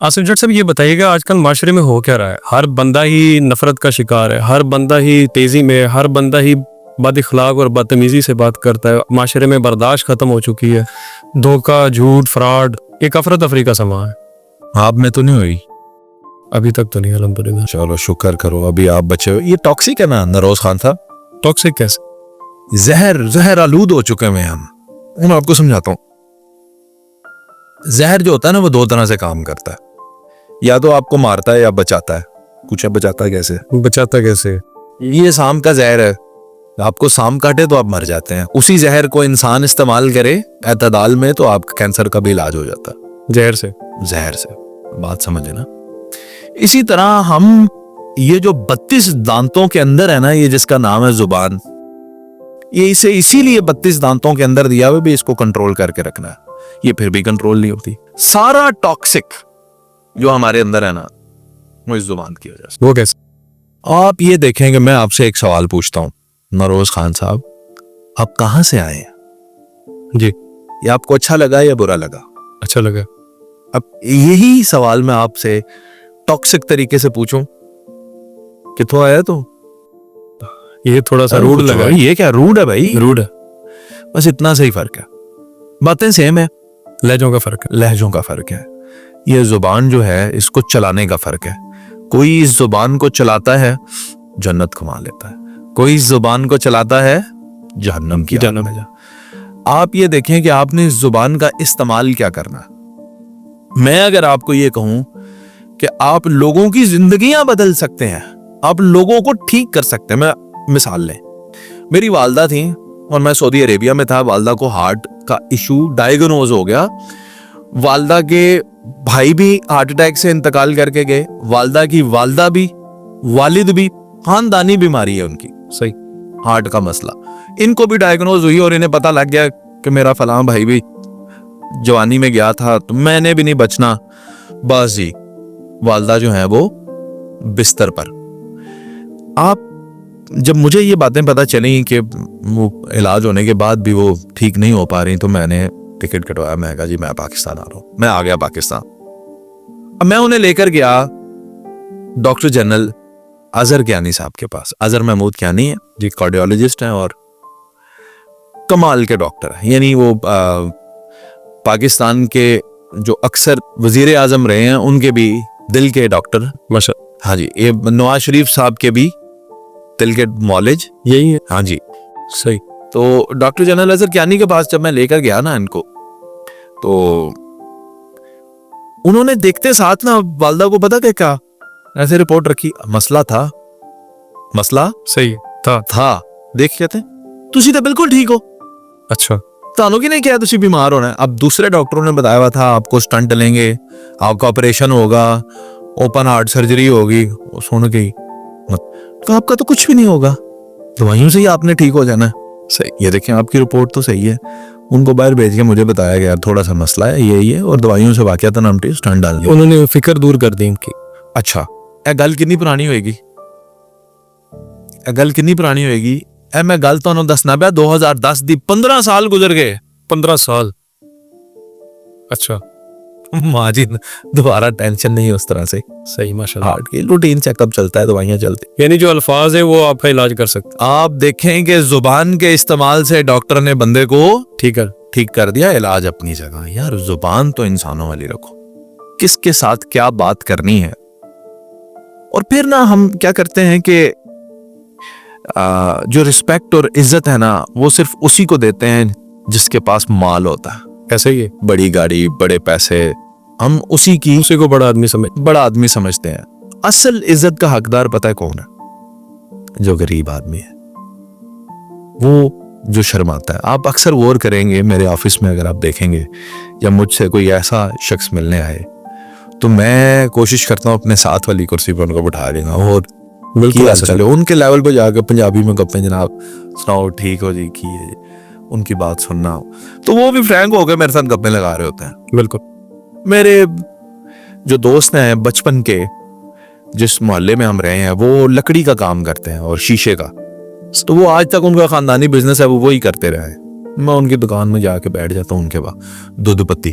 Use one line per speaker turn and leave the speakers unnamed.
آصف جٹ صاحب یہ بتائیے گا آج کل معاشرے میں ہو کیا رہا ہے؟ ہر بندہ ہی نفرت کا شکار ہے، ہر بندہ ہی تیزی میں، ہر بندہ ہی بد اخلاق اور بدتمیزی سے بات کرتا ہے، معاشرے میں برداشت ختم ہو چکی ہے، دھوکہ، جھوٹ، فراڈ، ایک افراتفری کا سما ہے۔
آپ میں تو نہیں ہوئی؟
ابھی تک تو نہیں الحمدللہ۔
چلو شکر کرو ابھی آپ بچے ہو۔ یہ ٹاکسک ہے نا نروز خان صاحب،
ٹاکسک کیسے؟
زہر آلود ہو چکے ہیں ہم۔ میں آپ کو سمجھاتا ہوں، زہر جو ہوتا ہے نا وہ دو طرح سے کام کرتا ہے، یا تو آپ کو مارتا ہے یا بچاتا ہے۔ پوچھا بچاتا ہے کیسے؟
بچاتا کیسے؟
یہ سام کا زہر ہے، آپ کو سام کاٹے تو آپ مر جاتے ہیں، اسی زہر کو انسان استعمال کرے اعتدال میں تو آپ کا کینسر کا بھی علاج ہو جاتا ہے
زہر سے۔
زہر سے، بات سمجھے نا؟ اسی طرح ہم یہ جو 32 دانتوں کے اندر ہے نا، یہ جس کا نام ہے زبان، یہ اسے اسی لیے 32 دانتوں کے اندر دیا ہوا بھی اس کو کنٹرول کر کے رکھنا ہے، یہ پھر بھی کنٹرول نہیں ہوتی۔ سارا ٹاکسک جو ہمارے اندر ہے نا وہ اس زبان کی وجہ سے۔
وہ کیسے؟
آپ یہ دیکھیں کہ میں آپ سے ایک سوال پوچھتا ہوں نروز خان صاحب، آپ کہاں سے آئے ہیں؟
جی،
یہ آپ کو اچھا لگا یا برا لگا؟
اچھا لگا۔
اب یہی سوال میں آپ سے ٹاکسک طریقے سے پوچھوں، کتوں آیا تو
یہ تھوڑا سا روڈ لگا۔
یہ کیا روڈ ہے بھائی؟
روڈ ہے،
بس اتنا صحیح فرق ہے، باتیں سیم ہے،
لہجوں کا فرق ہے۔
لہجوں کا فرق ہے۔ یہ زبان جو ہے اس کو چلانے کا فرق ہے، کوئی اس زبان کو چلاتا ہے جنت کما لیتا ہے، کوئی اس زبان کو چلاتا ہے جہنم کی آگ میں جا۔ آپ یہ دیکھیں کہ آپ نے اس زبان کا استعمال کیا کرنا ہے۔ میں اگر آپ کو یہ کہوں کہ آپ لوگوں کی زندگیاں بدل سکتے ہیں، آپ لوگوں کو ٹھیک کر سکتے ہیں۔ میں مثال لیں، میری والدہ تھیں اور میں سعودی عربیہ میں تھا، والدہ کو ہارٹ کا ایشو ڈائیگنوز ہو گیا، والدہ کے بھائی بھی ہارٹ اٹیک سے انتقال کر کے گئے، والدہ کی والدہ بھی، والد بھی، خاندانی بیماری ہے ان کی،
صحیح،
ہارٹ کا مسئلہ، ان کو بھی ڈائیگنوز ہوئی اور انہیں پتہ لگ گیا کہ میرا فلاں بھائی بھی جوانی میں گیا تھا تو میں نے بھی نہیں بچنا، بس جی والدہ جو ہیں وہ بستر پر۔ آپ جب مجھے یہ باتیں پتہ چلیں کہ وہ علاج ہونے کے بعد بھی وہ ٹھیک نہیں ہو پا رہی تو میں نے ٹکٹ کٹوایا، میں کہا جی میں پاکستان آ رہا ہوں۔ میں آ گیا پاکستان، اب میں انہیں لے کر گیا ڈاکٹر جنرل اظہر کیانی صاحب کے پاس۔ اظہر محمود کیانی ہے جی، کارڈیولوجسٹ ہیں اور کمال کے ڈاکٹر ہیں، یعنی وہ پاکستان کے جو اکثر وزیر اعظم رہے ہیں ان کے بھی دل کے ڈاکٹر، ہاں جی، یہ نواز شریف صاحب کے بھی دل کے معالج
یہی ہے،
ہاں جی
صحیح۔
تو ڈاکٹر جنرل اظہر کیانی کے پاس جب میں لے کر گیا نا ان کو، تو انہوں نے دیکھتے ساتھ نا والدہ کو پتا کیا ایسے رپورٹ رکھی، مسئلہ
صحیح
تھا دیکھ کہتے ہیں تسی تو بالکل ٹھیک ہو،
اچھا،
تانوں کی نہیں کیا تسی بیمار ہونا ہے۔ اب دوسرے ڈاکٹروں نے بتایا ہوا تھا آپ کو سٹنٹ لیں گے، آپ کا آپریشن ہوگا، اوپن ہارٹ سرجری ہوگی، سن گئی تو آپ کا تو کچھ بھی نہیں ہوگا، دوائیوں سے ہی آپ نے ٹھیک ہو جانا ہے۔ صحیح، یہ دیکھیں آپ کی رپورٹ تو صحیح ہے۔ ان کو باہر بھیج کے مجھے بتایا گیا تھوڑا سا مسئلہ ہے یہ اور دوائیوں سے واقعات نمٹی سٹنٹ ڈال دیا۔
انہوں نے فکر دور کر دی ان کی۔
اچھا، اے گل کنی پرانی ہوئے گی؟ اے میں گل تو دسنا پیا 2010 دی 15 سال گزر گئے۔
15 سال، اچھا،
ماں جی دوبارہ ٹینشن نہیں اس طرح سے،
صحیح، ماشاءاللہ۔
ہارٹ کی روٹین چیک اپ چلتا ہے، دوائیاں چلتی۔
یعنی جو الفاظ ہے وہ آپ کا علاج کر سکتے۔
آپ دیکھیں کہ زبان کے استعمال سے ڈاکٹر نے بندے کو
ٹھیک
کر دیا، علاج اپنی جگہ۔ یار زبان تو انسانوں والی رکھو، کس کے ساتھ کیا بات کرنی ہے۔ اور پھر نا ہم کیا کرتے ہیں کہ جو رسپیکٹ اور عزت ہے نا وہ صرف اسی کو دیتے ہیں جس کے پاس مال ہوتا ہے،
ایسے ہی ہے،
بڑی گاڑی، بڑے پیسے، ہم اسی
کو بڑا
آدمی سمجھتے ہیں۔ اصل عزت کا حقدار پتہ ہے کون ہے؟ جو غریب آدمی ہے، وہ جو شرماتا ہے۔ آپ اکثر غور کریں گے میرے آفس میں، اگر آپ دیکھیں گے یا مجھ سے کوئی ایسا شخص ملنے آئے تو میں کوشش کرتا ہوں اپنے ساتھ والی کرسی پر ان کو بٹھا لینا اور
بالکل
چلے ان کے لیول پہ جا کے پنجابی میں گپیں، جناب سناؤ ٹھیک ہو جی، کی ہے ان کی بات سننا ہو تو وہ بھی فرینک ہو کے میرے ساتھ گپیں لگا رہے ہوتے ہیں۔
بالکل۔
میرے جو دوست ہیں بچپن کے، جس محلے میں ہم رہے ہیں، وہ لکڑی کا کام کرتے ہیں اور شیشے کا، تو وہ آج تک ان کا خاندانی بزنس ہے، وہ وہی کرتے رہے۔ میں ان کی دکان میں جا کے بیٹھ جاتا ہوں، ان کے بعد دودھ پتی